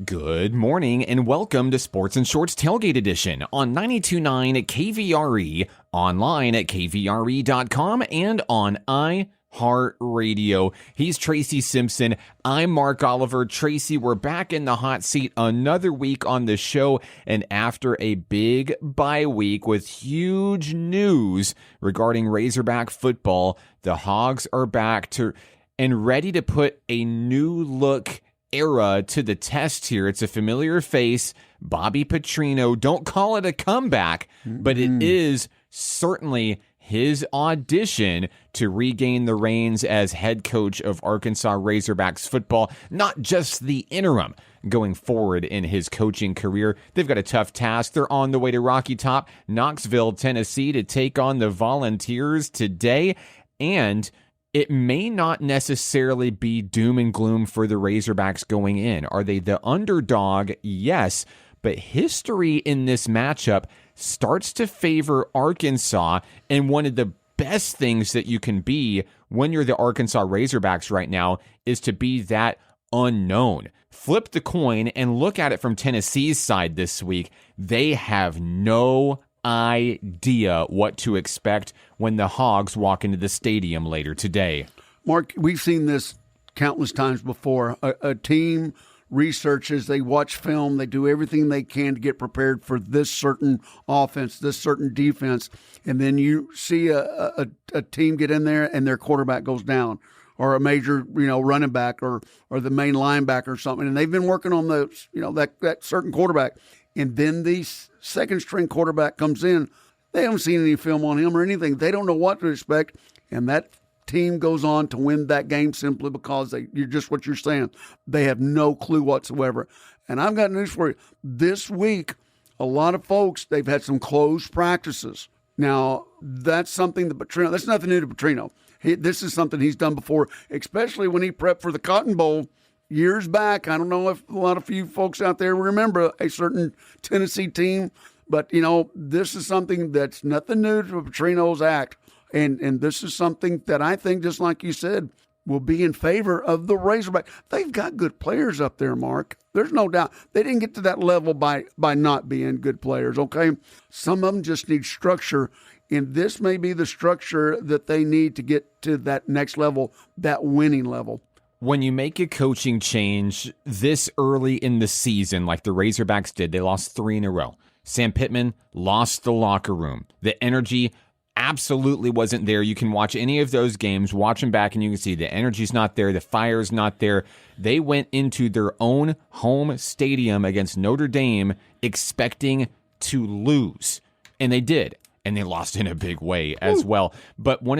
Good morning and welcome to Sports and Shorts Tailgate Edition on 92.9 KVRE, online at kvre.com, and on iHeartRadio. He's Tracy Simpson. I'm Mark Oliver. Tracy, we're back in the hot seat another week on the show, and after a big bye week with huge news regarding Razorback football, the Hogs are back to and ready to put a new look era to the test here. It's a familiar face, Bobby Petrino. Don't call it a comeback, but it is certainly his audition to regain the reins as head coach of Arkansas Razorbacks football, not just the interim going forward in his coaching career. They've got a tough task. They're on the way to Rocky Top, Knoxville, Tennessee to take on the Volunteers today, and it may not necessarily be doom and gloom for the Razorbacks going in. Are they the underdog? Yes, but history in this matchup starts to favor Arkansas, and one of the best things that you can be when you're the Arkansas Razorbacks right now is to be that unknown. Flip the coin and look at it from Tennessee's side this week. They have no idea what to expect when the Hogs walk into the stadium later today. Mark, we've seen this countless times before. A team researches, they watch film, they do everything they can to get prepared for this certain offense, this certain defense, and then you see a team get in there and their quarterback goes down, or a major running back or the main linebacker or something, and they've been working on those that certain quarterback. And then the second string quarterback comes in. They haven't seen any film on him or anything. They don't know what to expect. And that team goes on to win that game simply because you're just what you're saying. They have no clue whatsoever. And I've got news for you. This week, a lot of folks, they've had some closed practices. Now, that's something that that's nothing new to Petrino. This is something he's done before, especially when he prepped for the Cotton Bowl years back. I don't know if a lot of you folks out there remember a certain Tennessee team, but, this is something that's nothing new to Petrino's act. And this is something that I think, just like you said, will be in favor of the Razorback. They've got good players up there, Mark. There's no doubt. They didn't get to that level by not being good players, okay? Some of them just need structure, and this may be the structure that they need to get to that next level, that winning level. When you make a coaching change this early in the season, like the Razorbacks did, they lost 3 in a row. Sam Pittman lost the locker room. The energy absolutely wasn't there. You can watch any of those games, watch them back, and you can see the energy's not there, the fire's not there. They went into their own home stadium against Notre Dame expecting to lose, and they did, and they lost in a big way as well. But when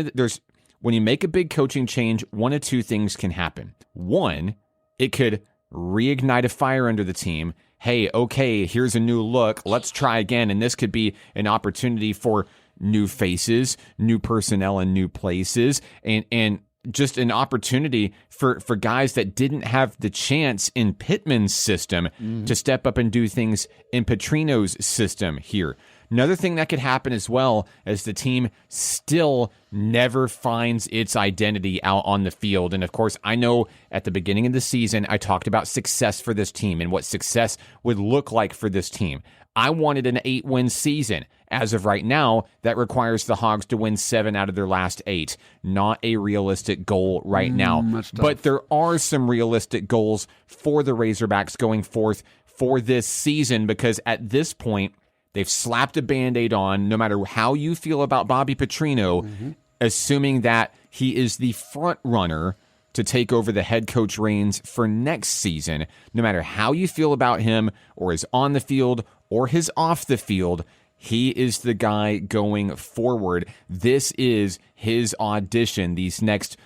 you make a big coaching change, one of two things can happen. One, it could reignite a fire under the team. Hey, okay, here's a new look. Let's try again. And this could be an opportunity for new faces, new personnel in new places, and just an opportunity for guys that didn't have the chance in Pittman's system to step up and do things in Petrino's system here. Another thing that could happen as well is the team still never finds its identity out on the field. And of course, I know at the beginning of the season, I talked about success for this team and what success would look like for this team. I wanted an 8-win season. As of right now, that requires the Hogs to win 7 out of their last 8. Not a realistic goal right now. But there are some realistic goals for the Razorbacks going forth for this season, because at this point, they've slapped a Band-Aid on, no matter how you feel about Bobby Petrino, assuming that he is the front runner to take over the head coach reins for next season. No matter how you feel about him, or his on the field, or his off the field, he is the guy going forward. This is his audition these next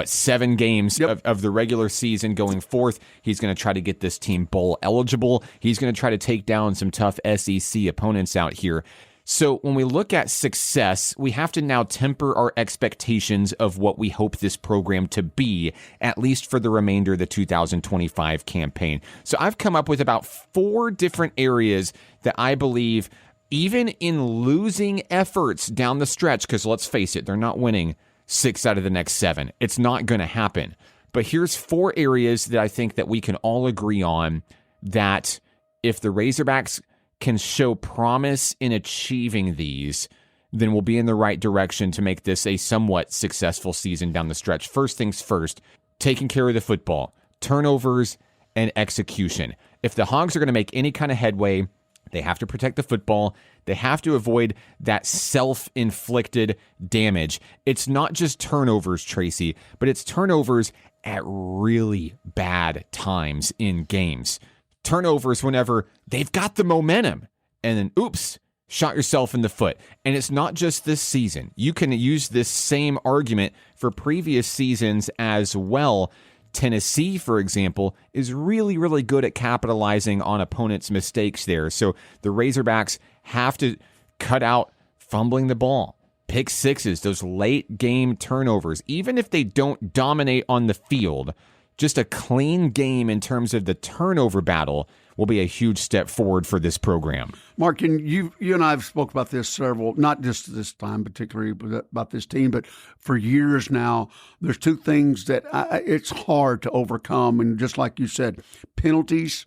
7 games of the regular season going forth. He's going to try to get this team bowl eligible. He's going to try to take down some tough SEC opponents out here. So when we look at success, we have to now temper our expectations of what we hope this program to be, at least for the remainder of the 2025 campaign. So I've come up with about 4 different areas that I believe, even in losing efforts down the stretch, because let's face it, they're not winning 6 out of the next 7. It's not going to happen. But here's 4 areas that I think that we can all agree on that if the Razorbacks can show promise in achieving these, then we'll be in the right direction to make this a somewhat successful season down the stretch. First things first, taking care of the football, turnovers, and execution. If the Hogs are going to make any kind of headway, they have to protect the football. They have to avoid that self-inflicted damage. It's not just turnovers, Tracy, but it's turnovers at really bad times in games. Turnovers whenever they've got the momentum, and then, oops, shot yourself in the foot. And it's not just this season. You can use this same argument for previous seasons as well. Tennessee, for example, is really, really good at capitalizing on opponents' mistakes there. So the Razorbacks have to cut out fumbling the ball, pick sixes, those late game turnovers. Even if they don't dominate on the field, just a clean game in terms of the turnover battle will be a huge step forward for this program. Mark, and you and I have spoke about this several, not just this time particularly, but about this team, but for years now. There's two things that it's hard to overcome, and just like you said, penalties,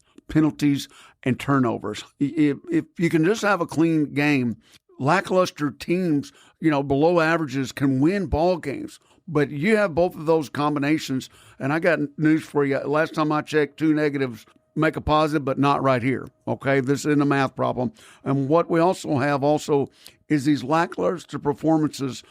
and turnovers. If you can just have a clean game, lackluster teams, below averages can win ball games. But you have both of those combinations, and I got news for you. Last time I checked, 2 negatives make a positive, but not right here. Okay, this isn't a math problem. And what we also have is these lackluster performances.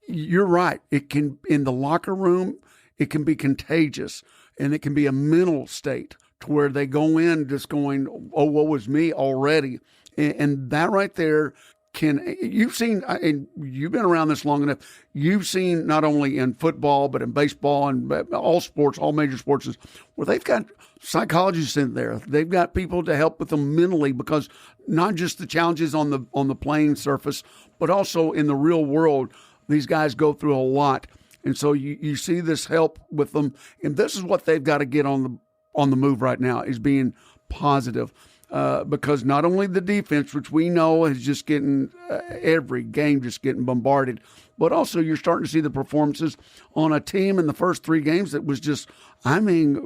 You're right. It can, in the locker room, it can be contagious, and it can be a mental state to where they go in just going, "Oh, woe is me" already, and that right there. You've seen, and you've been around this long enough, you've seen not only in football, but in baseball and all sports, all major sports, where they've got psychologists in there. They've got people to help with them mentally, because not just the challenges on the playing surface, but also in the real world, these guys go through a lot. And so you see this help with them. And this is what they've got to get on the move right now, is being positive. Because not only the defense, which we know is just getting every game just getting bombarded, but also you're starting to see the performances on a team in the first 3 games that was just, 400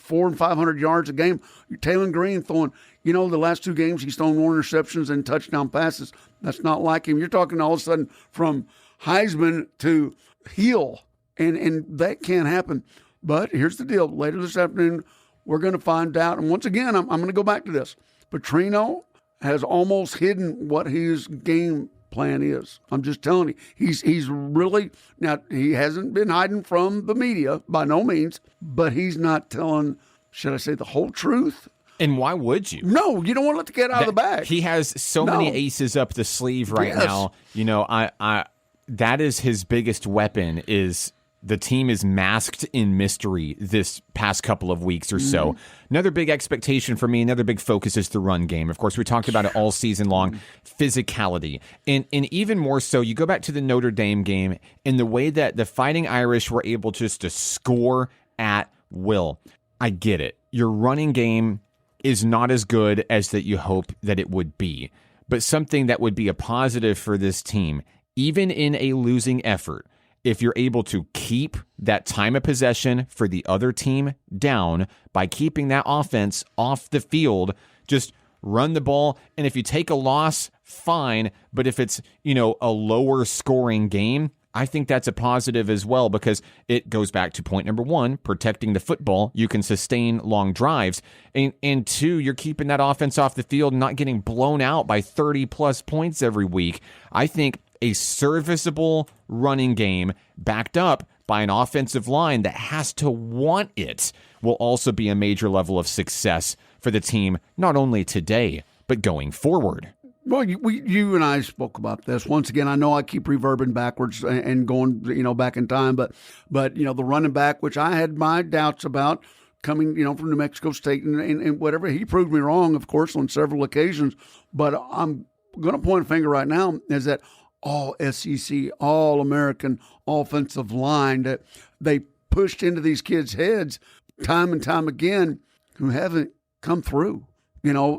and 500 yards a game. Taylor Green throwing, the last 2 games he's thrown more interceptions and touchdown passes. That's not like him. You're talking all of a sudden from Heisman to heel, and that can't happen. But here's the deal. Later this afternoon, we're going to find out. And once again, I'm going to go back to this. Petrino has almost hidden what his game plan is. I'm just telling you. He's really, now he hasn't been hiding from the media by no means, but he's not telling, should I say, the whole truth? And why would you? No, you don't want to let the cat out of the bag. He has so many aces up the sleeve right now. I that is his biggest weapon, is the team is masked in mystery this past couple of weeks or so. Another big expectation for me, another big focus is the run game. Of course, we talked about it all season long, physicality. And even more so, you go back to the Notre Dame game and the way that the Fighting Irish were able just to score at will. I get it. Your running game is not as good as that you hope that it would be. But something that would be a positive for this team, even in a losing effort, if you're able to keep that time of possession for the other team down by keeping that offense off the field, just run the ball. And if you take a loss, fine. But if it's, a lower scoring game, I think that's a positive as well, because it goes back to point number 1, protecting the football. You can sustain long drives. And 2, you're keeping that offense off the field and not getting blown out by 30-plus points every week. I think a serviceable running game backed up by an offensive line that has to want it will also be a major level of success for the team, not only today, but going forward. Well, you and I spoke about this. Once again, I know I keep reverbing backwards and going, back in time, but the running back, which I had my doubts about coming, from New Mexico State and whatever, he proved me wrong, of course, on several occasions. But I'm going to point a finger right now, is that all SEC, all American offensive line that they pushed into these kids' heads time and time again, who haven't come through,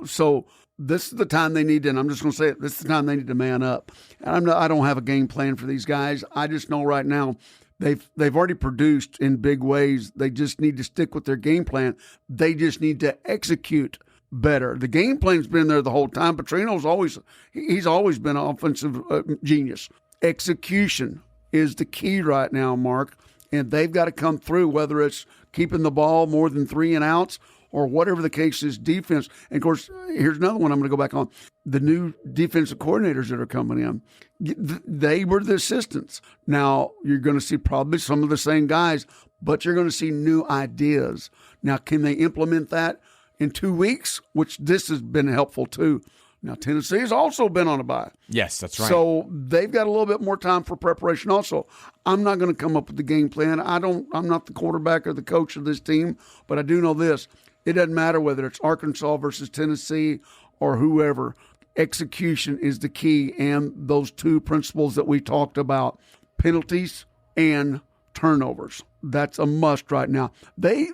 so this is the time they need to, and I'm just going to say it, this is the time they need to man up. And I don't have a game plan for these guys. I just know right now they've already produced in big ways. They just need to stick with their game plan. They just need to execute better. The game plan's been there the whole time. He's always been an offensive genius. Execution is the key right now, Mark, and they've got to come through, whether it's keeping the ball more than 3 and outs or whatever the case is, defense. And, of course, here's another one I'm going to go back on. The new defensive coordinators that are coming in, they were the assistants. Now, you're going to see probably some of the same guys, but you're going to see new ideas. Now, can they implement that in 2 weeks, which this has been helpful too? Now, Tennessee has also been on a bye. Yes, that's right. So they've got a little bit more time for preparation also. I'm not going to come up with the game plan. I'm not the quarterback or the coach of this team, but I do know this. It doesn't matter whether it's Arkansas versus Tennessee or whoever. Execution is the key, and those 2 principles that we talked about, penalties and turnovers. That's a must right now. They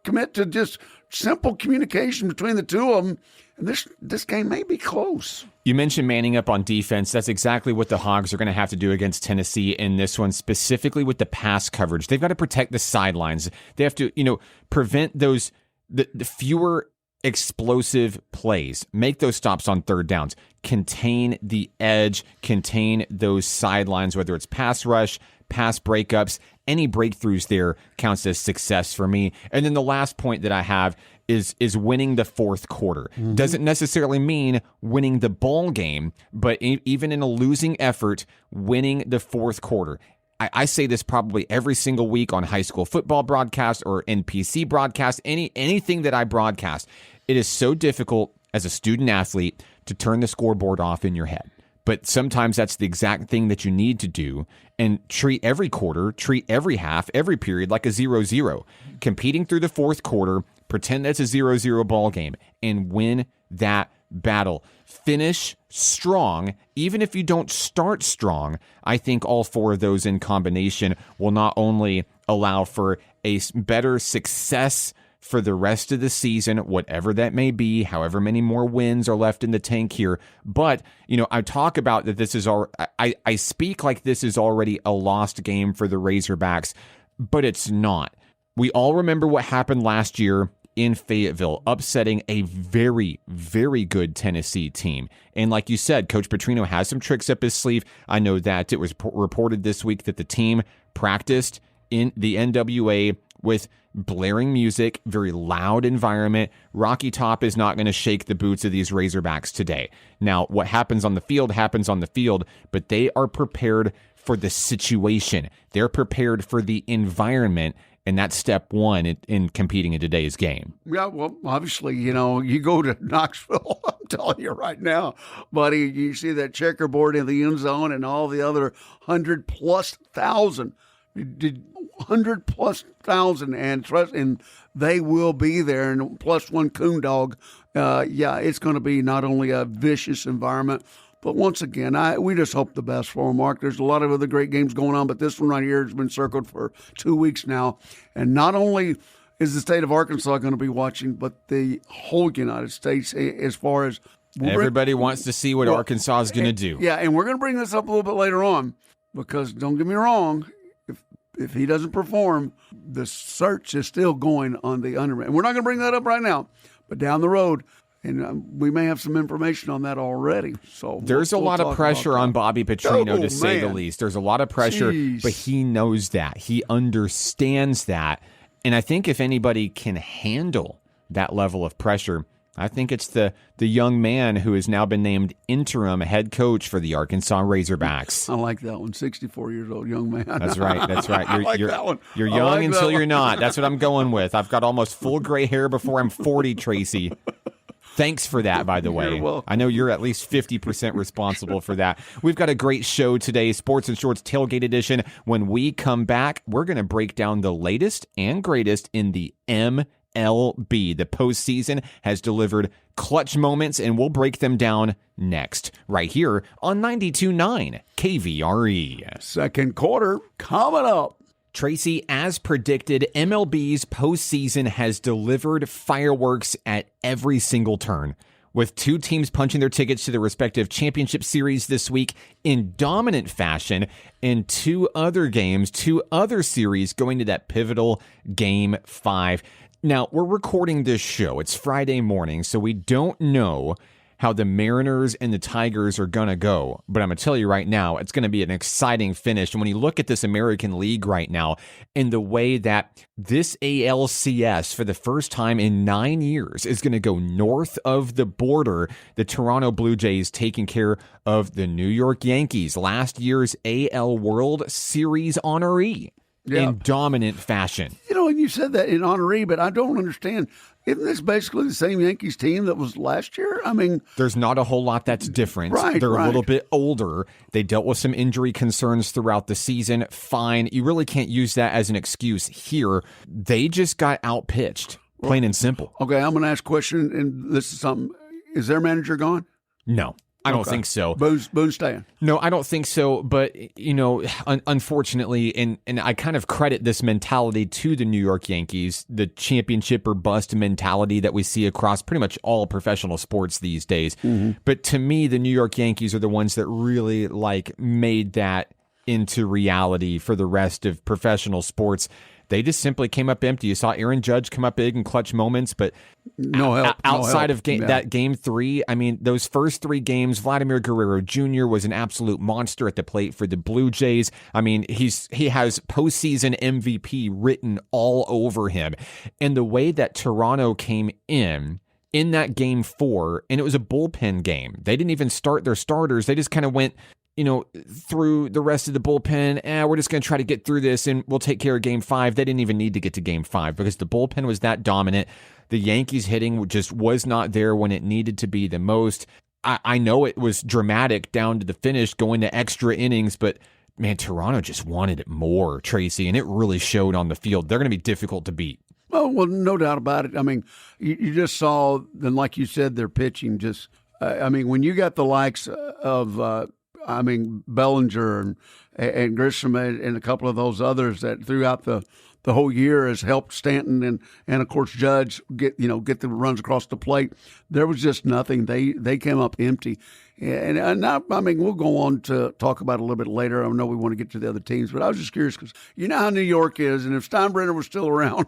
commit to just simple communication between the 2 of them, and this game may be close. You mentioned manning up on defense. That's exactly what the Hogs are going to have to do against Tennessee in this one, specifically with the pass coverage. They've got to protect the sidelines. They have to, prevent those the fewer explosive plays, make those stops on third downs, contain the edge, contain those sidelines, whether it's pass rush, pass breakups, any breakthroughs there counts as success for me. And then the last point that I have is winning the fourth quarter. Mm-hmm. Doesn't necessarily mean winning the ball game, but even in a losing effort, winning the fourth quarter. I say this probably every single week on high school football broadcast or NPC broadcast, anything that I broadcast. It is so difficult as a student athlete to turn the scoreboard off in your head. But sometimes that's the exact thing that you need to do, and treat every quarter, treat every half, every period like a 0-0. Competing through the fourth quarter, pretend that's a 0-0 ball game, and win that battle. Finish strong, even if you don't start strong. I think all 4 of those in combination will not only allow for a better success for the rest of the season, whatever that may be, however many more wins are left in the tank here. But, I talk about that this is I speak like this is already a lost game for the Razorbacks, but it's not. We all remember what happened last year in Fayetteville, upsetting a very, very good Tennessee team. And like you said, Coach Petrino has some tricks up his sleeve. I know that it was reported this week that the team practiced in the NWA with blaring music, very loud environment. Rocky Top is not going to shake the boots of these Razorbacks today. Now, what happens on the field happens on the field, but they are prepared for the situation. They're prepared for the environment, and that's step one in competing in today's game. Yeah, well, obviously, you go to Knoxville, I'm telling you right now, buddy, you see that checkerboard in the end zone and all the other 100,000+. 100,000+, and they will be there, and plus one coon dog. It's going to be not only a vicious environment, but once again, we just hope the best for them, Mark. There's a lot of other great games going on, but this one right here has been circled for 2 weeks now, and not only is the state of Arkansas going to be watching, but the whole United States, as far as everybody wants to see what Arkansas is going to do. Yeah, and we're going to bring this up a little bit later on, because don't get me wrong, if he doesn't perform, the search is still going on the underman. And we're not going to bring that up right now, but down the road, and we may have some information on that already. So there's a lot of pressure on Bobby Petrino, to say the least. There's a lot of pressure, but he knows that. He understands that. And I think if anybody can handle that level of pressure, I think it's the young man who has now been named interim head coach for the Arkansas Razorbacks. I like that one. 64 years old young man. That's right. You're that one. You're young until you're not. That's what I'm going with. I've got almost full gray hair before I'm 40, Tracy. Thanks for that, by the way. You're welcome. I know you're at least 50% responsible for that. We've got a great show today, Sports and Shorts Tailgate Edition. When we come back, we're going to break down the latest and greatest in the MLB. The postseason has delivered clutch moments, and we'll break them down next, right here on 92.9 KVRE. Second quarter coming up. Tracy, as predicted, MLB's postseason has delivered fireworks at every single turn, with 2 teams punching their tickets to their respective championship series this week in dominant fashion, and 2 other series going to that pivotal Game 5. Now, we're recording this show. It's Friday morning, so we don't know how the Mariners and the Tigers are going to go. But I'm going to tell you right now, it's going to be an exciting finish. And when you look at this American League right now and the way that this ALCS for the first time in 9 years is going to go north of the border, the Toronto Blue Jays taking care of the New York Yankees, last year's AL World Series honoree. Yeah. In dominant fashion. You know, and you said that in honoree, but I don't understand. Isn't this basically the same Yankees team that was last year? I mean, there's not a whole lot that's different. Right, They're right. a little bit older. They dealt with some injury concerns throughout the season. Fine. You really can't use that as an excuse here. They just got outpitched, plain and simple. Okay, I'm going to ask a question, and this is something. Is their manager gone? No. I don't think so. Boone's staying. No, I don't think so. But, you know, unfortunately, and I kind of credit this mentality to the New York Yankees, the championship or bust mentality that we see across pretty much all professional sports these days. Mm-hmm. But to me, the New York Yankees are the ones that really made that into reality for the rest of professional sports. They just simply came up empty. You saw Aaron Judge come up big in clutch moments, but no help. Outside of that game 3, I mean, those first 3 games, Vladimir Guerrero Jr. was an absolute monster at the plate for the Blue Jays. I mean, he has postseason MVP written all over him. And the way that Toronto came in that game 4, and it was a bullpen game. They didn't even start their starters. They just kind of went, you know, through the rest of the bullpen. We're just going to try to get through this and we'll take care of game 5. They didn't even need to get to game 5 because the bullpen was that dominant. The Yankees hitting just was not there when it needed to be the most. I know it was dramatic down to the finish, going to extra innings, but man, Toronto just wanted it more, Tracy, and it really showed on the field. They're going to be difficult to beat. Oh, well, no doubt about it. I mean, you just saw, and like you said, their pitching just, I mean, when you got the likes of, Bellinger and Grisham and a couple of those others that throughout the whole year has helped Stanton and of course Judge get the runs across the plate. There was just nothing. They came up empty. And now, I mean, we'll go on to talk about it a little bit later. I know we want to get to the other teams, but I was just curious because you know how New York is, and if Steinbrenner was still around,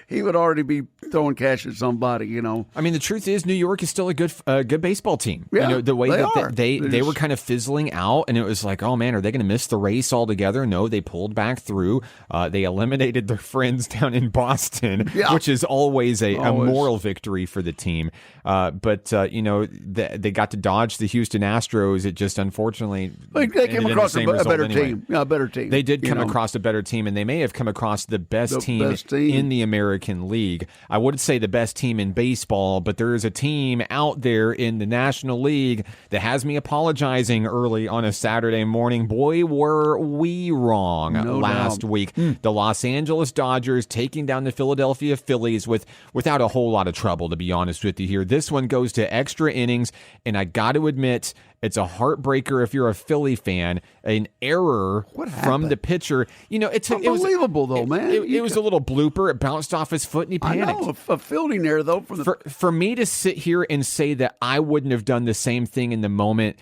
he would already be throwing cash at somebody, you know. I mean, the truth is New York is still a good baseball team. Yeah, you know, the way they they were kind of fizzling out, and it was like, oh, man, are they going to miss the race altogether? No, they pulled back through. They eliminated their friends down in Boston, which is always a moral victory for the team. But they got to dodge the Houston Astros. It just unfortunately they came across a better anyway. team. Yeah, a better team. They did come across a better team, and they may have come across the best team in the American League. I wouldn't say the best team in baseball, but there is a team out there in the National League that has me apologizing early on a Saturday morning. Boy, were we wrong last week. The Los Angeles Dodgers taking down the Philadelphia Phillies without a whole lot of trouble, to be honest with you here. This one goes to extra innings, and I got to admit, it's a heartbreaker if you're a Philly fan. An error from the pitcher. You know, it's unbelievable, man. It was a little blooper. It bounced off his foot, and he panicked. I know, a fielding error, though. For me to sit here and say that I wouldn't have done the same thing in the moment,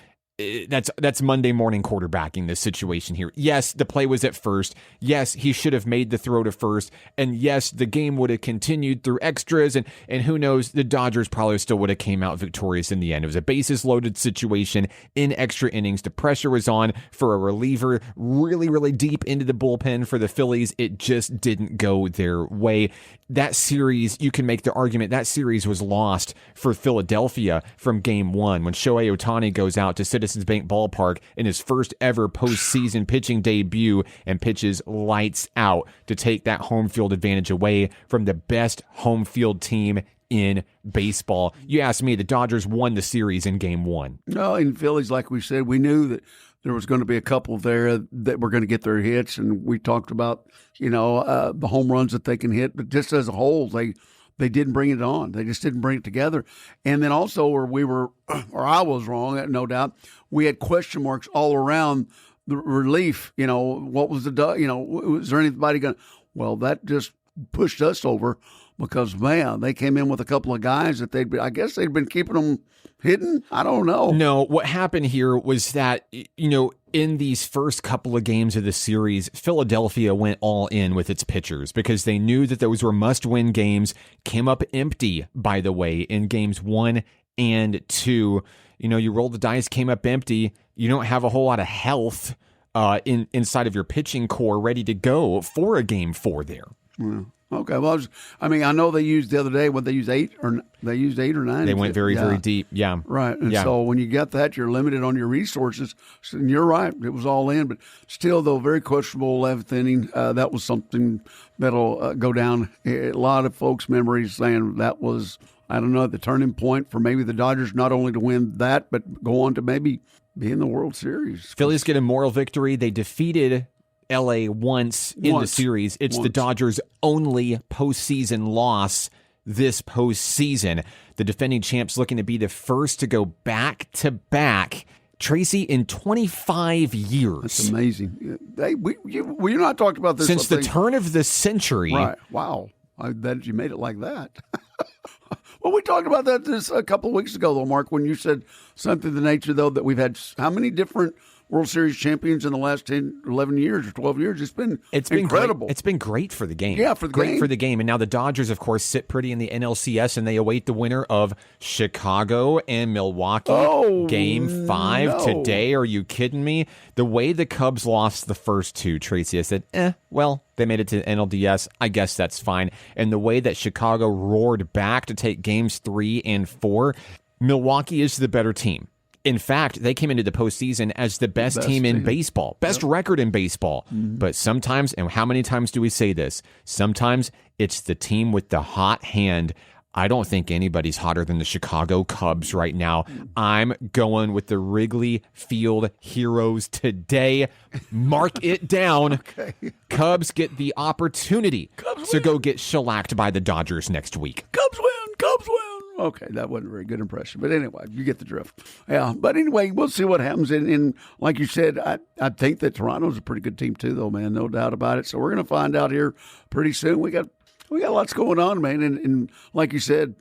that's Monday morning quarterbacking, this situation here. Yes, the play was at first. Yes, he should have made the throw to first. And yes, the game would have continued through extras. And who knows, the Dodgers probably still would have came out victorious in the end. It was a bases loaded situation in extra innings. The pressure was on for a reliever really, really deep into the bullpen for the Phillies. It just didn't go their way. That series, you can make the argument, that series was lost for Philadelphia from game 1 when Shohei Ohtani goes out to Citizens Bank Ballpark in his first ever postseason pitching debut and pitches lights out to take that home field advantage away from the best home field team in baseball. You asked me, the Dodgers won the series in game 1. No, in Phillies, like we said, we knew that there was going to be a couple there that were going to get their hits, and we talked about, the home runs that they can hit. But just as a whole, they didn't bring it on. They just didn't bring it together. And then also, or I was wrong, no doubt, we had question marks all around the relief. What was was there anybody going to? Well, that just pushed us over because, man, they came in with a couple of guys that I guess they'd been keeping them hidden. I don't know. No, what happened here was that, in these first couple of games of the series, Philadelphia went all in with its pitchers because they knew that those were must-win games, came up empty, by the way, in games 1 and 2. You roll the dice, came up empty. You don't have a whole lot of health inside of your pitching core ready to go for a game 4 there. Yeah. Okay. Well, I know they used the other day. What they used 8 or 9. They went very, very deep. Yeah. Right. And so when you get that, you're limited on your resources. And you're right. It was all in, but still, though, very questionable 11th inning. That was something that'll go down a lot of folks' memories, saying that was, I don't know, the turning point for maybe the Dodgers not only to win that, but go on to maybe be in the World Series. Phillies get a moral victory. They defeated LA once in the series. It's the Dodgers' only postseason loss this postseason. The defending champs looking to be the first to go back-to-back, Tracy, in 25 years. That's amazing. We're not talking about this since the turn of the century. Right. Wow. That you made it like that. Well, we talked about that a couple of weeks ago, though, Mark, when you said something of the nature, though, that we've had how many different World Series champions in the last 10, 11 years or 12 years. It's been incredible. It's been great for the game. Yeah, for the great game. for the game. And now the Dodgers, of course, sit pretty in the NLCS, and they await the winner of Chicago and Milwaukee. Game 5 today. Are you kidding me? The way the Cubs lost the first 2, Tracy, I said, well, they made it to NLDS. I guess that's fine. And the way that Chicago roared back to take games 3 and 4, Milwaukee is the better team. In fact, they came into the postseason as the best team in baseball, best record in baseball. Mm-hmm. But sometimes, and how many times do we say this? Sometimes it's the team with the hot hand. I don't think anybody's hotter than the Chicago Cubs right now. I'm going with the Wrigley Field Heroes today. Mark it down. Okay. Cubs get the opportunity to go get shellacked by the Dodgers next week. Cubs win. Cubs win. Okay, that wasn't a very good impression. But anyway, you get the drift. Yeah, but anyway, we'll see what happens. And like you said, I think that Toronto's a pretty good team too, though, man. No doubt about it. So we're going to find out here pretty soon. We got lots going on, man. And like you said,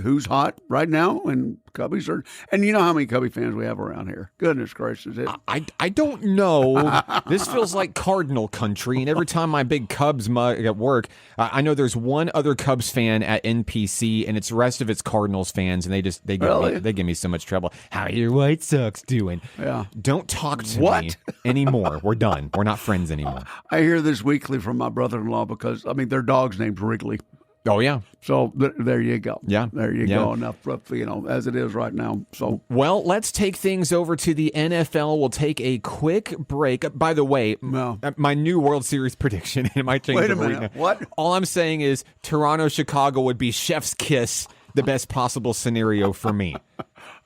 who's hot right now? And Cubbies are, and you know how many Cubby fans we have around here. Goodness gracious. I don't know. This feels like Cardinal country. And every time my big Cubs mug at work, I know there's one other Cubs fan at NPC, and it's the rest of its Cardinals fans, and they give me so much trouble. How are your White Sox doing? Yeah. Don't talk to me anymore. We're done. We're not friends anymore. I hear this weekly from my brother-in-law because, their dog's name's Wrigley. Oh, yeah. So there you go. Yeah. There you go. Enough, as it is right now. So, well, let's take things over to the NFL. We'll take a quick break. By the way, my new World Series prediction, it might change. Wait a minute. What? All I'm saying is Toronto-Chicago would be chef's kiss, the best possible scenario for me.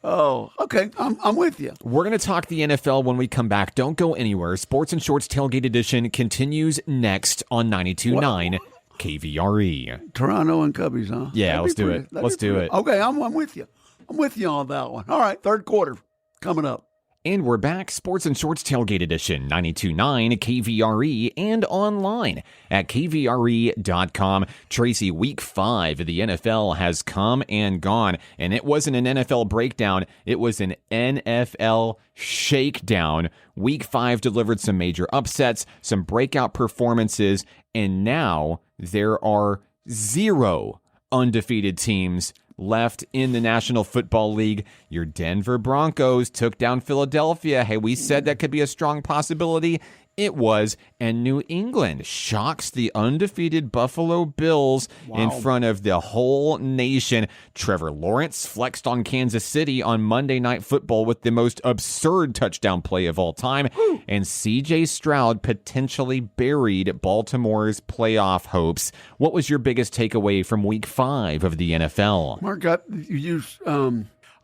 Oh, okay. I'm with you. We're going to talk the NFL when we come back. Don't go anywhere. Sports and Shorts Tailgate Edition continues next on 92.9 KVRE. Toronto and Cubbies, huh? Yeah, let's do it. Let's do it. Okay, I'm with you. I'm with you on that one. All right, third quarter coming up. And we're back, Sports and Shorts Tailgate Edition, 92.9 KVRE, and online at kvre.com. Tracy, Week 5 of the NFL has come and gone, and it wasn't an NFL breakdown. It was an NFL shakedown. Week 5 delivered some major upsets, some breakout performances, and now there are 0 undefeated teams left in the National Football League. Your Denver Broncos took down Philadelphia. Hey, we said that could be a strong possibility. It was. And New England shocks the undefeated Buffalo Bills in front of the whole nation. Trevor Lawrence flexed on Kansas City on Monday Night Football with the most absurd touchdown play of all time. And C.J. Stroud potentially buried Baltimore's playoff hopes. What was your biggest takeaway from Week 5 of the NFL? Mark,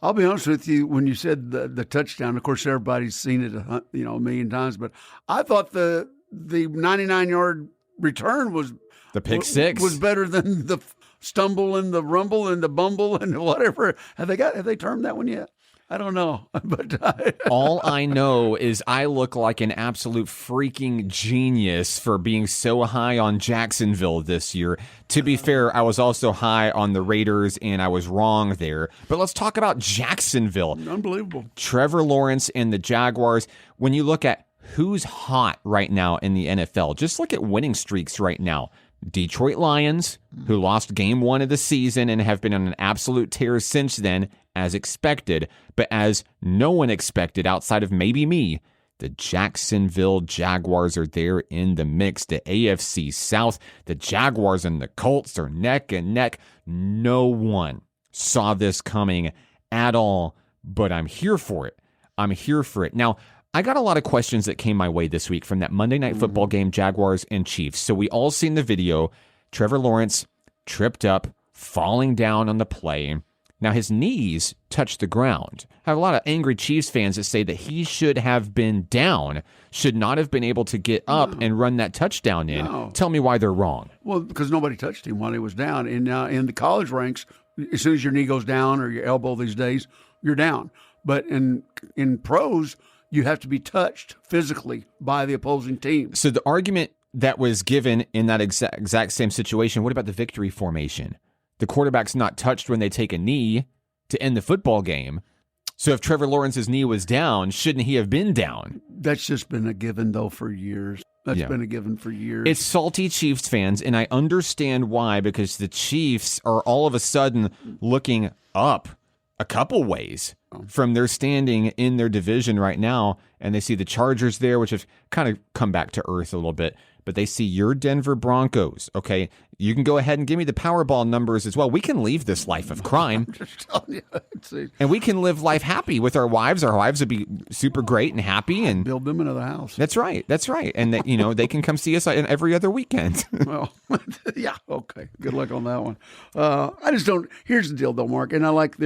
I'll be honest with you, when you said the touchdown, of course, everybody's seen it a million times, but I thought the 99-yard return was the pick six was better than the stumble and the rumble and the bumble and whatever. Have they termed that one yet? I don't know, but All I know is I look like an absolute freaking genius for being so high on Jacksonville this year. To be fair, I was also high on the Raiders, and I was wrong there. But let's talk about Jacksonville. unbelievable. Trevor Lawrence and the Jaguars. When you look at who's hot right now in the NFL, just look at winning streaks right now. Detroit Lions, who lost game 1 of the season and have been on an absolute tear since then, as expected, but as no one expected outside of maybe me, the Jacksonville Jaguars are there in the mix. The AFC South, the Jaguars and the Colts are neck and neck. No one saw this coming at all, but I'm here for it. I'm here for it. Now, I got a lot of questions that came my way this week from that Monday Night Football game, Jaguars and Chiefs. So we all seen the video. Trevor Lawrence tripped up, falling down on the play. Now his knees touched the ground. I have a lot of angry Chiefs fans that say that he should have been down, should not have been able to get up and run that touchdown in. No. Tell me why they're wrong. Well, because nobody touched him while he was down. And in the college ranks, as soon as your knee goes down or your elbow these days, you're down. But in pros, you have to be touched physically by the opposing team. So the argument that was given in that exact same situation, what about the victory formation? The quarterback's not touched when they take a knee to end the football game. So if Trevor Lawrence's knee was down, shouldn't he have been down? That's just been a given, though, for years. That's been a given for years. It's salty Chiefs fans, and I understand why, because the Chiefs are all of a sudden looking up a couple ways from their standing in their division right now, and they see the Chargers there, which have kind of come back to earth a little bit, but they see your Denver Broncos, okay? You can go ahead and give me the Powerball numbers as well. We can leave this life of crime, Just telling you, and we can live life happy with our wives. Our wives would be super great and happy, and build them another house. that's right, and that, they can come see us every other weekend. Well, yeah, okay. Good luck on that one. I just don't. Here's the deal, though, Mark, and I like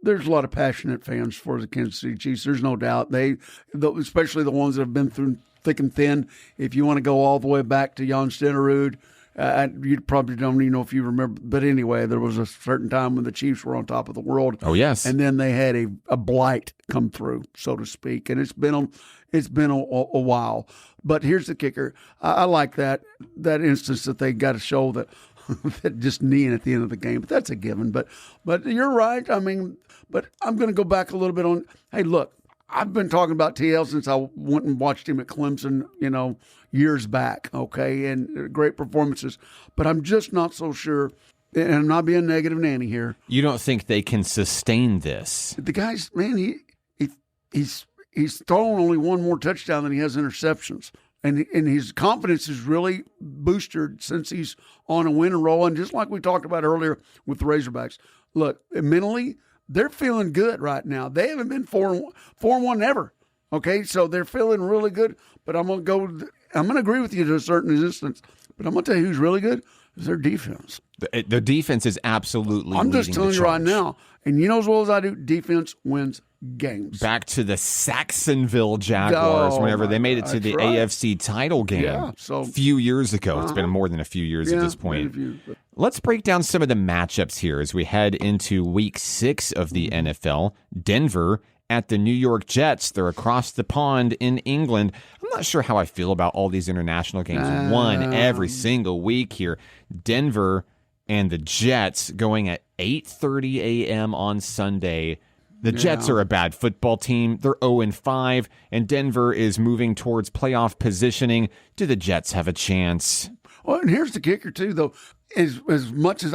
there's a lot of passionate fans for the Kansas City Chiefs. There's no doubt. Especially the ones that have been through thick and thin. If you want to go all the way back to Jan Stenerud, you probably don't even know if you remember. But anyway, there was a certain time when the Chiefs were on top of the world. Oh, yes. And then they had a blight come through, so to speak. And it's been a while. But here's the kicker. I like that instance that they got to show that just kneeing at the end of the game. But that's a given. But you're right. I mean, but I'm going to go back a little bit on, hey, look, I've been talking about TL since I went and watched him at Clemson, years back, okay, and great performances. But I'm just not so sure, and I'm not being negative Nanny here. You don't think they can sustain this? The guy's, man, he's thrown only one more touchdown than he has interceptions. And his confidence is really boosted since he's on a win and roll. And just like we talked about earlier with the Razorbacks, look, mentally, they're feeling good right now. They haven't been 4-1 ever. Okay, so they're feeling really good. But I'm going to agree with you to a certain instance. But I'm going to tell you who's really good is their defense. The defense is absolutely I'm just telling you right charge. now. And you know as well as I do, defense wins games. Back to the Saxonville Jaguars whenever they made it to the AFC title game a few years ago. It's been more than a few years at this point. Let's break down some of the matchups here as we head into week 6 of the NFL. Denver at the New York Jets. They're across the pond in England. I'm not sure how I feel about all these international games. One every single week here. Denver and the Jets going at 8:30 a.m. on Sunday. The Jets are a bad football team. They're 0-5, and Denver is moving towards playoff positioning. Do the Jets have a chance? Well, and here's the kicker too, though. As much as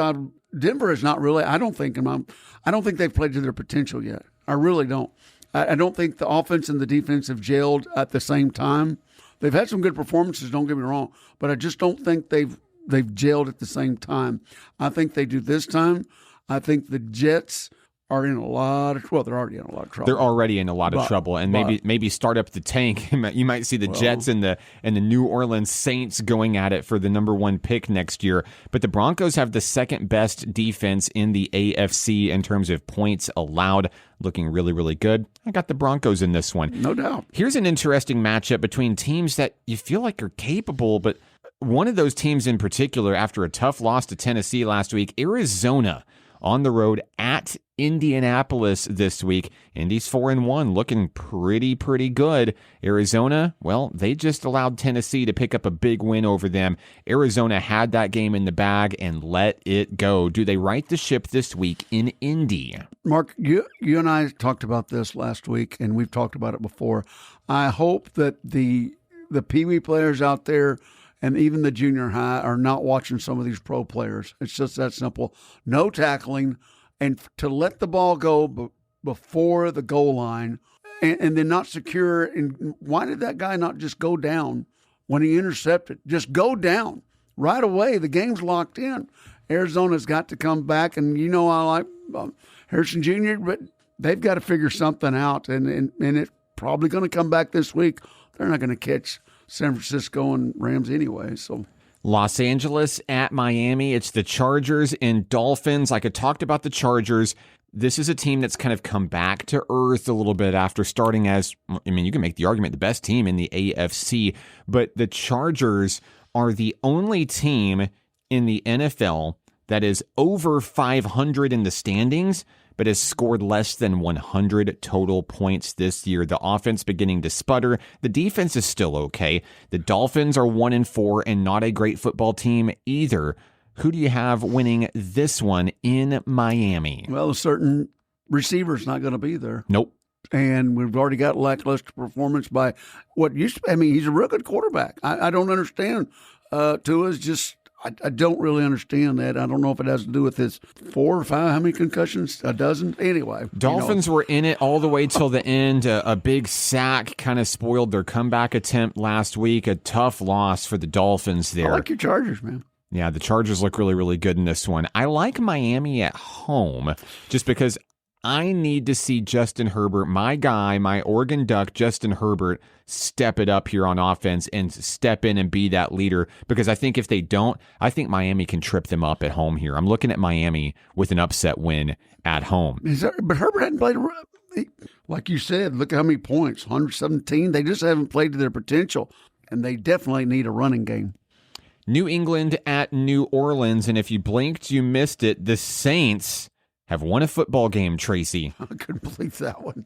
Denver is not really. I don't think they've played to their potential yet. I really don't. I don't think the offense and the defense have gelled at the same time. They've had some good performances. Don't get me wrong, but I just don't think they've gelled at the same time. I think they do this time. I think the Jets are in a lot of they're already in a lot of trouble. They're already in a lot of trouble, and maybe start up the tank. You might see the Jets and the New Orleans Saints going at it for the number 1 pick next year. But the Broncos have the second best defense in the AFC in terms of points allowed, looking really, really good. I got the Broncos in this one. No doubt. Here's an interesting matchup between teams that you feel like are capable, but one of those teams in particular, after a tough loss to Tennessee last week, Arizona on the road at at Indianapolis this week. Indy's 4-1, looking pretty good. Arizona, well, they just allowed Tennessee to pick up a big win over them. Arizona had that game in the bag and let it go. Do they right the ship this week in Indy? Mark, you and I talked about this last week, and we've talked about it before. I hope that the Pee Wee players out there and even the junior high are not watching some of these pro players. It's just that simple. No tackling, and to let the ball go before the goal line and then not secure. And why did that guy not just go down when he intercepted? Just go down right away. The game's locked in. Arizona's got to come back, and I like Harrison Jr., but they've got to figure something out, and it's probably going to come back this week. They're not going to catch San Francisco and Rams anyway. So Los Angeles at Miami. It's the Chargers and Dolphins. Like I talked about the Chargers, this is a team that's kind of come back to earth a little bit after starting as, you can make the argument, the best team in the AFC, but the Chargers are the only team in the NFL that is over 500 in the standings, but has scored less than 100 total points this year. The offense beginning to sputter. The defense is still okay. The Dolphins are 1-4 and not a great football team either. Who do you have winning this one in Miami? Well, a certain receiver's not going to be there. Nope. And we've already got lackluster performance by what used to. He's a real good quarterback. I don't understand. Tua's just. I don't really understand that. I don't know if it has to do with his 4 or 5, how many concussions? A dozen? Anyway. Dolphins were in it all the way till the end. A big sack kind of spoiled their comeback attempt last week. A tough loss for the Dolphins there. I like your Chargers, man. Yeah, the Chargers look really good in this one. I like Miami at home just because I need to see Justin Herbert, my guy, my Oregon Duck, Justin Herbert, step it up here on offense and step in and be that leader, because I think if they don't, I think Miami can trip them up at home here. I'm looking at Miami with an upset win at home. But Herbert hadn't played, like you said, look at how many points, 117. They just haven't played to their potential, and they definitely need a running game. New England at New Orleans, and if you blinked, you missed it. The Saints have won a football game, Tracy. I couldn't believe that one.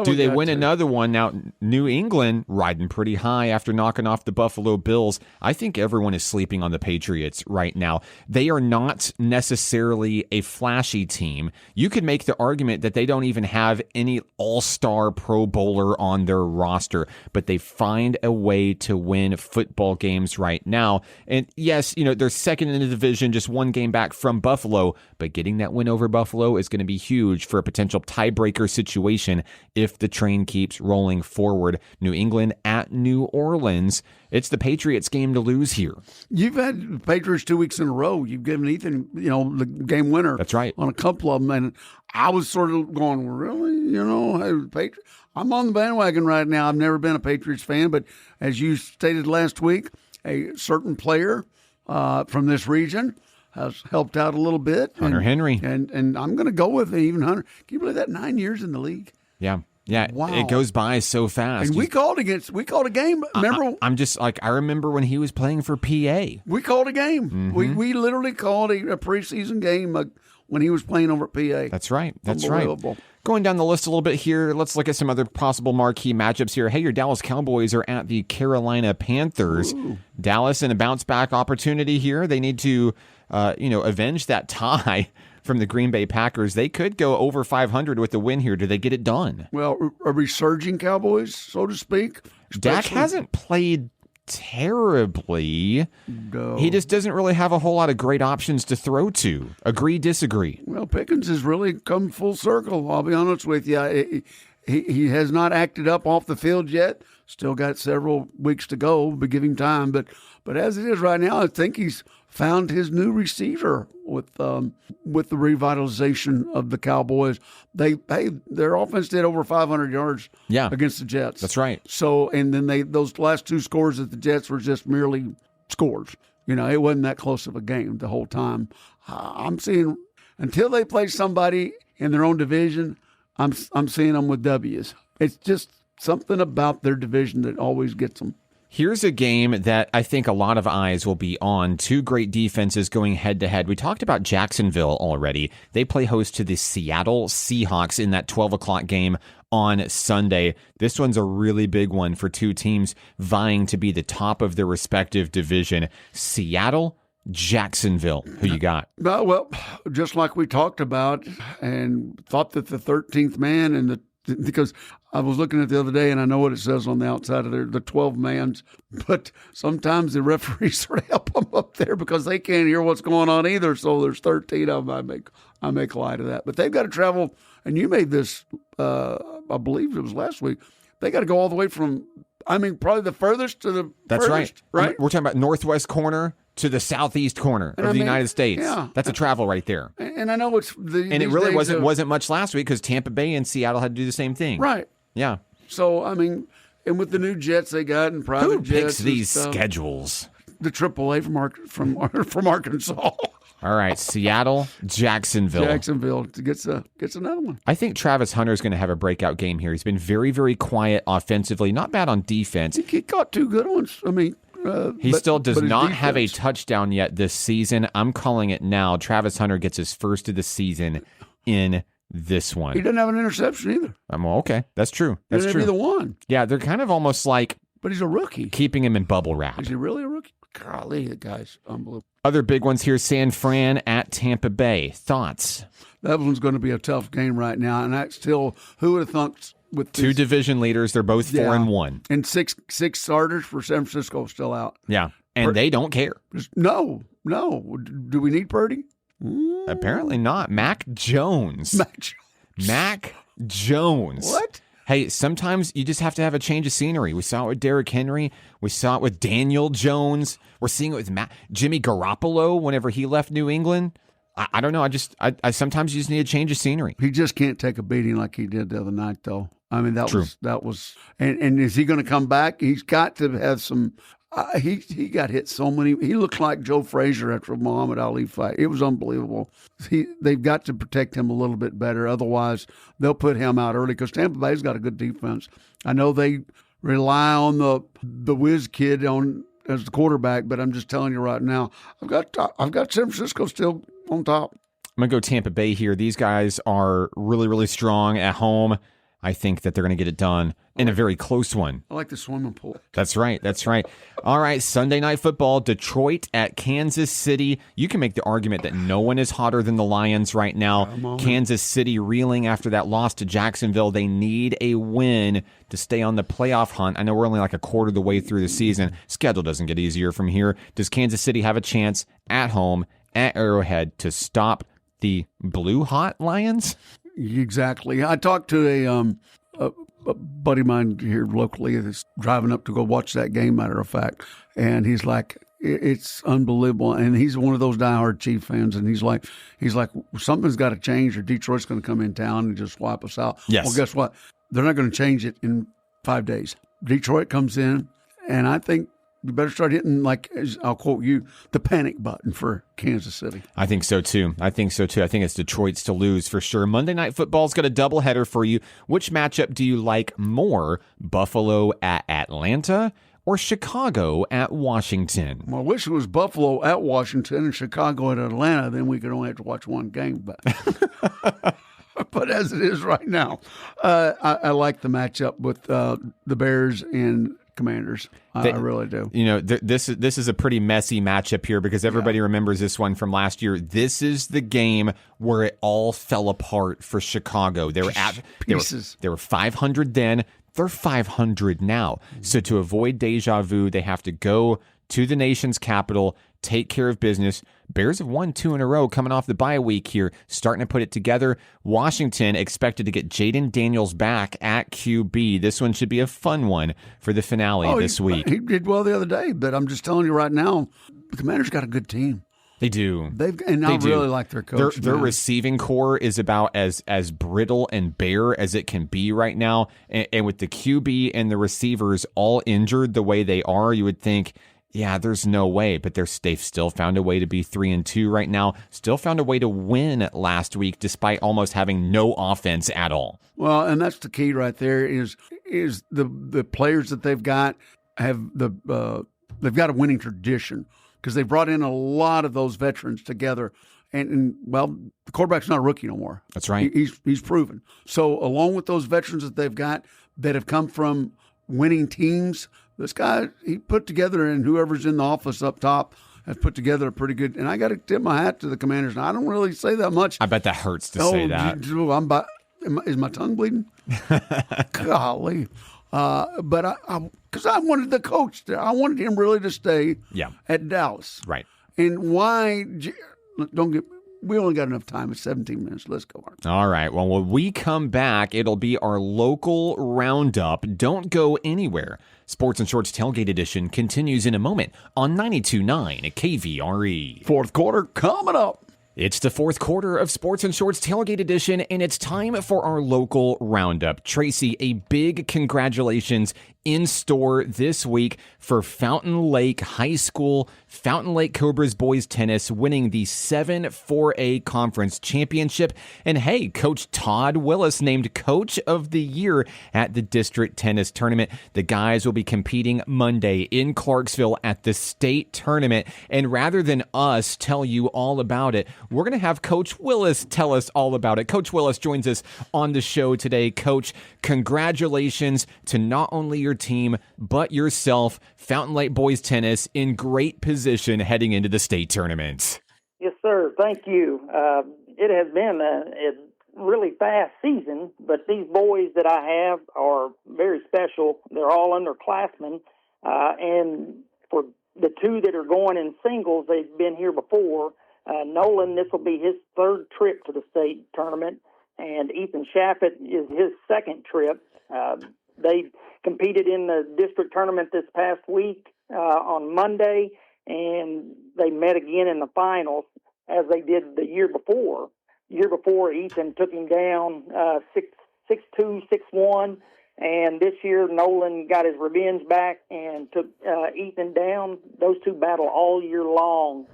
Do they win another one? Now, New England riding pretty high after knocking off the Buffalo Bills. I think everyone is sleeping on the Patriots right now. They are not necessarily a flashy team. You could make the argument that they don't even have any all-star Pro Bowler on their roster, but they find a way to win football games right now. And yes, they're second in the division, just one game back from Buffalo, but getting that win over Buffalo is going to be huge for a potential tiebreaker situation if the train keeps rolling forward. New England at New Orleans. It's the Patriots' game to lose here. You've had the Patriots 2 weeks in a row. You've given Ethan, the game winner. That's right. On a couple of them. And I was sort of going, really? I'm on the bandwagon right now. I've never been a Patriots fan, but as you stated last week, a certain player from this region has helped out a little bit. Hunter Henry. And I'm going to go with even Hunter. Can you believe that? 9 years in the league? Yeah. Yeah, wow. It goes by so fast. And we called a game. Remember? I'm just like, I remember when he was playing for PA. We called a game. Mm-hmm. We literally called a preseason game when he was playing over at PA. That's right. Going down the list a little bit here, let's look at some other possible marquee matchups here. Hey, your Dallas Cowboys are at the Carolina Panthers. Ooh. Dallas in a bounce-back opportunity here. They need to, avenge that tie from the Green Bay Packers. They could go over 500 with the win here. Do they get it done? Well, a resurging Cowboys, so to speak. Dak hasn't played terribly. No. He just doesn't really have a whole lot of great options to throw to. Agree, disagree? Well, Pickens has really come full circle, I'll be honest with you. He has not acted up off the field yet. Still got several weeks to go, but give him time. But as it is right now, I think he's found his new receiver with the revitalization of the Cowboys. Their offense did over 500 yards against the Jets. That's right. So, and then those last two scores at the Jets were just merely scores. It wasn't that close of a game the whole time. I'm seeing until they play somebody in their own division, I'm seeing them with W's. It's just something about their division that always gets them. Here's a game that I think a lot of eyes will be on. Two great defenses going head-to-head. We talked about Jacksonville already. They play host to the Seattle Seahawks in that 12 o'clock game on Sunday. This one's a really big one for two teams vying to be the top of their respective division. Seattle, Jacksonville. Who you got? Well, just like we talked about and thought that the 13th man and because I was looking at the other day and I know what it says on the outside of there, the 12 mans, but sometimes the referees sort of help them up there because they can't hear what's going on either. So there's 13 of them. I make light of that. But they've got to travel, and you made this, I believe it was last week, they got to go all the way from, probably the furthest to the That's furthest, right. We're talking about northwest corner to the southeast corner of the United States. Yeah. That's a travel right there. And I know it's and it really wasn't much last week because Tampa Bay and Seattle had to do the same thing. Right. Yeah. So and with the new jets they got and private Who jets, picks these stuff, schedules? The AAA from Arkansas. All right, Seattle, Jacksonville. Jacksonville gets another one. I think Travis Hunter is going to have a breakout game here. He's been very, very quiet offensively, not bad on defense. He caught two good ones. He still does not defense. have a touchdown yet this season. I'm calling it now. Travis Hunter gets his first of the season in this one. He doesn't have an interception either. Well, okay. That's true. That's He true. doesn't have either one. Yeah, they're kind of almost like But he's a rookie. keeping him in bubble wrap. Is he really a rookie? Golly, the guy's unbelievable. Other big ones here, San Fran at Tampa Bay. Thoughts? That one's going to be a tough game right now. And that's still, who would have thought with Two division leaders, they're both 4-1. And six starters for San Francisco still out. Yeah, and they don't care. No. Do we need Purdy? Apparently not. Mac Jones. Mac Jones. What? Hey, sometimes you just have to have a change of scenery. We saw it with Derrick Henry. We saw it with Daniel Jones. We're seeing it with Jimmy Garoppolo whenever he left New England. I don't know. I sometimes you just need a change of scenery. He just can't take a beating like he did the other night, though. True. That was, and is he going to come back? He's got to have some. He got hit so many. He looked like Joe Frazier after a Muhammad Ali fight. It was unbelievable. They've got to protect him a little bit better. Otherwise, they'll put him out early because Tampa Bay's got a good defense. I know they rely on the whiz kid as the quarterback, but I'm just telling you right now, I've got San Francisco still on top. I'm going to go Tampa Bay here. These guys are really, really strong at home. I think that they're going to get it done in a very close one. I like the swimming pool. That's right. All right, Sunday Night Football, Detroit at Kansas City. You can make the argument that no one is hotter than the Lions right now. Kansas City reeling after that loss to Jacksonville. They need a win to stay on the playoff hunt. I know we're only like a quarter of the way through the season. Schedule doesn't get easier from here. Does Kansas City have a chance at home at Arrowhead to stop the blue hot Lions? Exactly. I talked to a buddy of mine here locally that's driving up to go watch that game, matter of fact, and he's like, it's unbelievable. And he's one of those diehard Chief fans, and he's like, something's got to change, or Detroit's going to come in town and just wipe us out. Yes. Well, guess what? They're not going to change it in 5 days. Detroit comes in, and I think you better start hitting, like, I'll quote you, the panic button for Kansas City. I think so, too. I think it's Detroit's to lose for sure. Monday Night Football's got a doubleheader for you. Which matchup do you like more, Buffalo at Atlanta or Chicago at Washington? Well, I wish it was Buffalo at Washington and Chicago at Atlanta. Then we could only have to watch one game. But as it is right now, I like the matchup with the Bears and Commanders. I really do. You know, this is a pretty messy matchup here because everybody remembers this one from last year. This is the game where it all fell apart for Chicago. They were 500 then. They're 500 now. So to avoid deja vu, they have to go to the nation's capital, take care of business. Bears have won 2 in a row coming off the bye week here, starting to put it together. Washington expected to get Jaden Daniels back at QB. This one should be a fun one for the finale this week. He did well the other day, but I'm just telling you right now, the Commanders got a good team. They do. I really like their coach. Their receiving core is about as brittle and bare as it can be right now. And with the QB and the receivers all injured the way they are, you would think, yeah, there's no way, but they've still found a way to be 3-2 right now. Still found a way to win last week, despite almost having no offense at all. Well, and that's the key right there is the players that they've got. they've got a winning tradition because they brought in a lot of those veterans together. And the quarterback's not a rookie no more. That's right. He's proven. So along with those veterans that they've got that have come from winning teams, this guy, he put together, and whoever's in the office up top has put together a pretty good. And I got to tip my hat to the Commanders. Now, I don't really say that much. I bet that hurts to say that. Is my tongue bleeding? Golly. But because I wanted the coach there. I wanted him really to stay at Dallas. Right. And why we only got enough time. It's 17 minutes. Let's go, Mark. All right. Well, when we come back, it'll be our local roundup. Don't go anywhere. Sports and Shorts Tailgate Edition continues in a moment on 92.9 KVRE. Fourth quarter coming up. It's the fourth quarter of Sports and Shorts Tailgate Edition, and it's time for our local roundup. Tracy, a big congratulations in store this week for Fountain Lake High School. Fountain Lake Cobras boys tennis winning the 7-4A conference championship. And hey, Coach Todd Willis named Coach of the Year at the district tennis tournament. The guys will be competing Monday in Clarksville at the state tournament. And rather than us tell you all about it, we're going to have Coach Willis tell us all about it. Coach Willis joins us on the show today. Coach, congratulations to not only your team, but yourself. Fountain Lake boys tennis in great position heading into the state tournament. Yes, sir. Thank you. It has been a really fast season, but these boys that I have are very special. They're all underclassmen, and for the two that are going in singles, they've been here before. Nolan, this will be his third trip to the state tournament, and Ethan Shaffett is his second trip. They competed in the district tournament this past week on Monday, and they met again in the finals as they did the year before. Year before, Ethan took him down 6-2, 6-1, and this year Nolan got his revenge back and took Ethan down. Those two battle all year long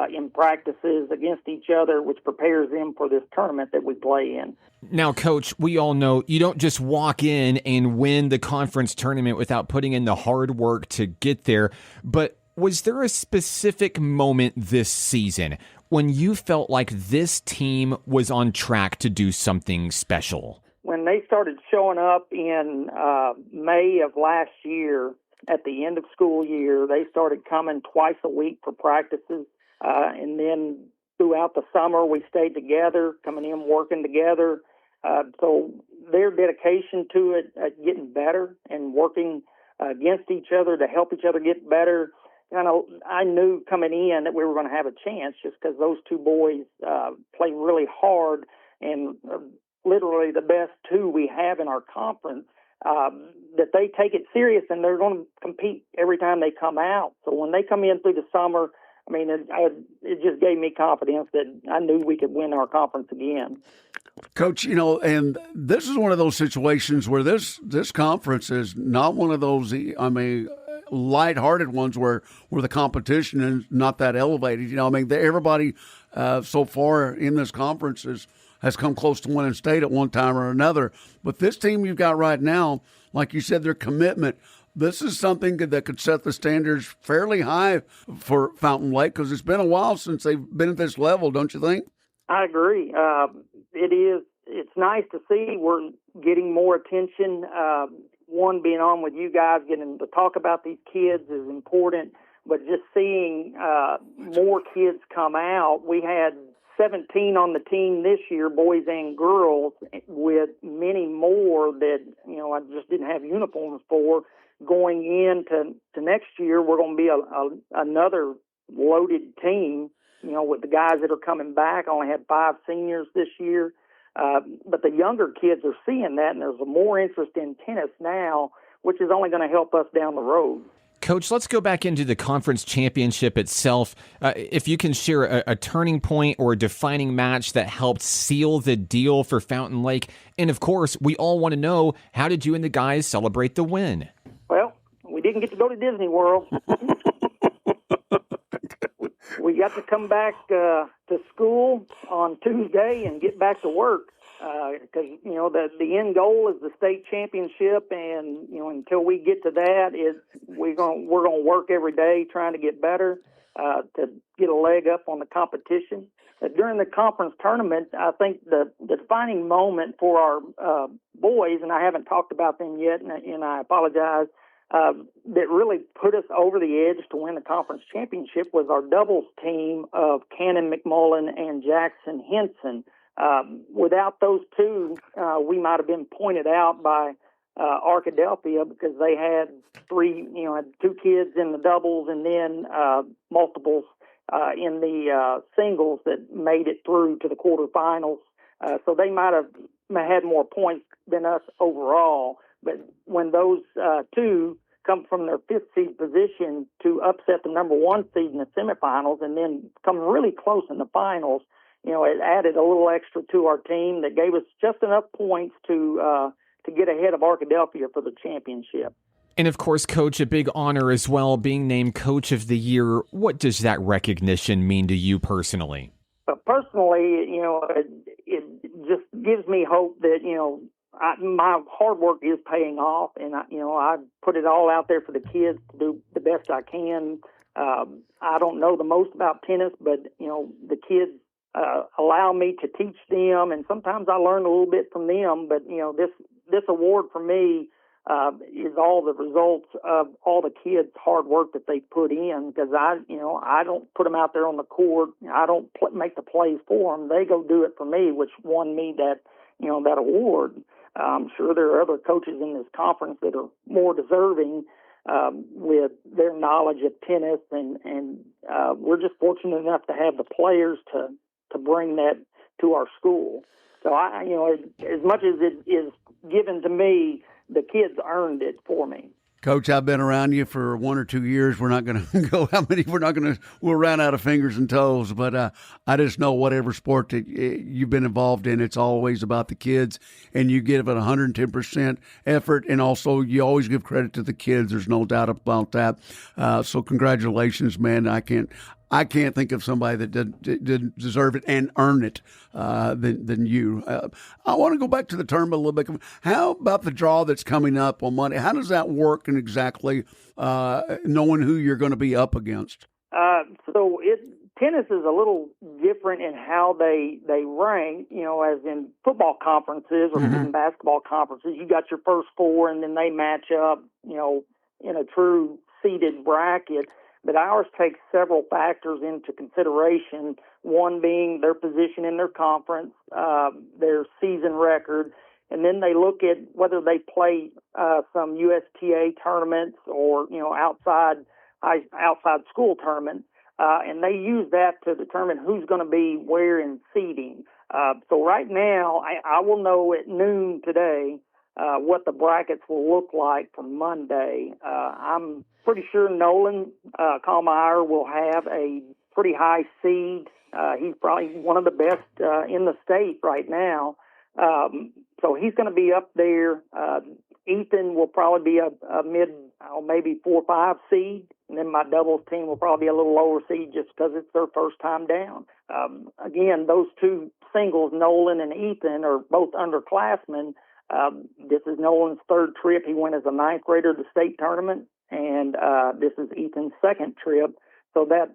in practices against each other, which prepares them for this tournament that we play in. Now, Coach, we all know you don't just walk in and win the conference tournament without putting in the hard work to get there. But was there a specific moment this season when you felt like this team was on track to do something special? When they started showing up in May of last year, at the end of school year, they started coming twice a week for practices. And then throughout the summer, we stayed together, coming in, working together. So their dedication to it, getting better and working against each other to help each other get better. I knew coming in that we were going to have a chance just because those two boys play really hard and literally the best two we have in our conference. That they take it serious and they're going to compete every time they come out. So when they come in through the summer, I mean, it just gave me confidence that I knew we could win our conference again. Coach, and this is one of those situations where this conference is not one of those, lighthearted ones where the competition is not that elevated. Everybody so far in this conference has come close to winning state at one time or another. But this team you've got right now, like you said, their commitment, this is something that could set the standards fairly high for Fountain Lake because it's been a while since they've been at this level, don't you think? I agree. It is. It's nice to see we're getting more attention. One, being on with you guys, getting to talk about these kids is important, but just seeing more kids come out. We had 17 on the team this year, boys and girls, with many more that, I just didn't have uniforms for. Going into next year, we're going to be another loaded team, with the guys that are coming back. I only had 5 seniors this year. But the younger kids are seeing that, and there's more interest in tennis now, which is only going to help us down the road. Coach, let's go back into the conference championship itself. If you can share a turning point or a defining match that helped seal the deal for Fountain Lake. And, of course, we all want to know, how did you and the guys celebrate the win? Well, we didn't get to go to Disney World. we got to come back to school on Tuesday and get back to work because the end goal is the state championship, and until we get to that, we're going to work every day trying to get better to get a leg up on the competition. During the conference tournament, I think the defining moment for our boys, and I haven't talked about them yet, and I apologize, that really put us over the edge to win the conference championship was our doubles team of Cannon McMullen and Jackson Henson. Without those two, we might have been pointed out by Arkadelphia because they had two kids in the doubles and then multiples in the singles that made it through to the quarterfinals. So they might have had more points than us overall. But when those two come from their fifth seed position to upset the number one seed in the semifinals and then come really close in the finals, it added a little extra to our team that gave us just enough points to get ahead of Arkadelphia for the championship. And of course, Coach, a big honor as well, being named Coach of the Year. What does that recognition mean to you personally? Personally, it just gives me hope that, my hard work is paying off, and I put it all out there for the kids to do the best I can. I don't know the most about tennis, but the kids allow me to teach them, and sometimes I learn a little bit from them. But this award for me is all the results of all the kids' hard work that they put in. Because I don't put them out there on the court. I don't make the plays for them. They go do it for me, which won me that award. I'm sure there are other coaches in this conference that are more deserving with their knowledge of tennis, and we're just fortunate enough to have the players to bring that to our school. So as much as it is given to me, the kids earned it for me. Coach, I've been around you for 1 or 2 years. We're not going to go how many. We'll run out of fingers and toes. But I just know whatever sport that you've been involved in, it's always about the kids, and you give it 110% effort, and also you always give credit to the kids. There's no doubt about that. So congratulations, man. I can't think of somebody that didn't deserve it and earn it than you. I want to go back to the tournament a little bit. How about the draw that's coming up on Monday? How does that work, and exactly knowing who you're going to be up against? Tennis is a little different in how they rank, as in football conferences or even basketball conferences. You got your first four, and then they match up, in a true seeded bracket. But ours takes several factors into consideration, one being their position in their conference, their season record, and then they look at whether they play some USTA tournaments or, outside school tournaments, and they use that to determine who's going to be where in seeding. So right now, I will know at noon today what the brackets will look like for Monday. I'm pretty sure Nolan Kallmeyer will have a pretty high seed. He's probably one of the best in the state right now. So he's going to be up there. Ethan will probably be a mid, maybe 4 or 5 seed. And then my doubles team will probably be a little lower seed just because it's their first time down. Again, those two singles, Nolan and Ethan, are both underclassmen. This is Nolan's third trip. He went as a 9th grader to the state tournament, and this is Ethan's second trip. So that,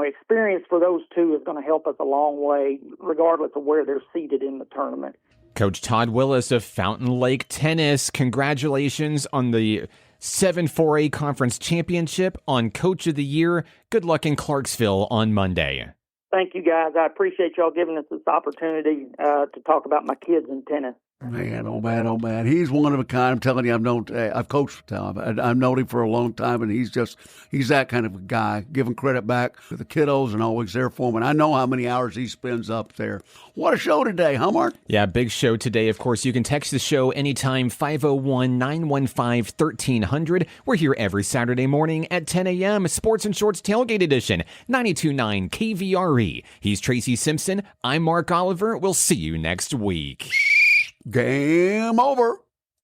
experience for those two is going to help us a long way, regardless of where they're seated in the tournament. Coach Todd Willis of Fountain Lake Tennis, congratulations on the 7-4A Conference Championship, on Coach of the Year. Good luck in Clarksville on Monday. Thank you, guys. I appreciate y'all giving us this opportunity to talk about my kids in tennis. Man, oh man. He's one of a kind. I'm telling you, I've coached with Tom. I've known him for a long time, and he's that kind of a guy, giving credit back to the kiddos and always there for them. And I know how many hours he spends up there. What a show today, huh, Mark? Yeah, big show today. Of course, you can text the show anytime, 501-915-1300. We're here every Saturday morning at 10 a.m., Sports and Shorts Tailgate Edition, 92.9 KVRE. He's Tracy Simpson. I'm Mark Oliver. We'll see you next week. Game over.